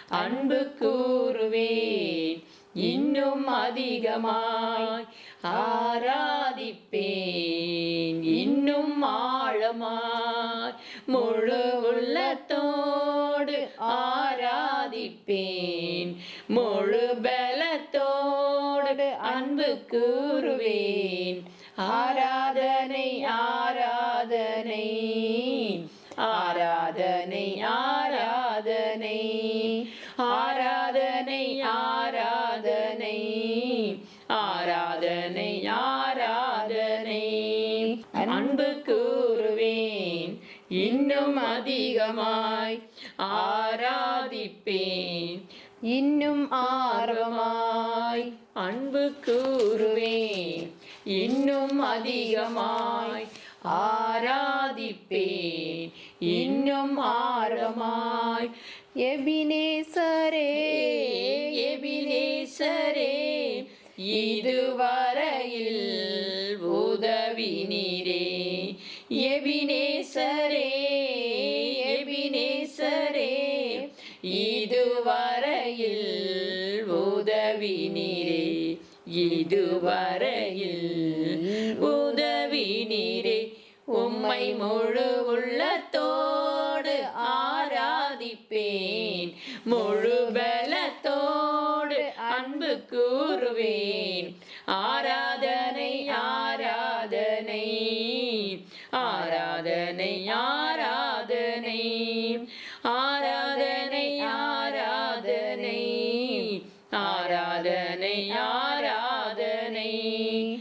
அன்பு கூறுவேன். இன்னும் அதிகமாய் ஆராதிப்பேன். இன்னும் ஆழமாய் முழு உள்ளத்தோடு ஆராதிப்பேன். முழு பலத்தோடு அன்பு கூறுவேன். ஆராதனை ஆராதனை ஆராதனை ஆராதனை ஆராதனை ஆராதனை ஆராதனை ஆராதனை அன்பு கூறுவேன். இன்னும் அதிகமாய் ஆராதிப்பேன். இன்னும் ஆர்வமாய் அன்பு கூறுவேன். இன்னும் அதிகமாய் ஆராதிப்பேன். இன்னும் ஆர்வமாய் எபினேசரே எபினேசரே இதுவரையில் உதவி நீரே. எபினேசரே எபினேசரே இதுவரையில் உதவி நீரே. இதுவரையில் உதவி நீரே. உம்மை முழு உள்ளத்தோடு ஆராதிப்பேன். முழு பலத்தோடு அன்பு கூறுவேன். ஆராதனை ஆராதனை ஆராதனை ஆராதனை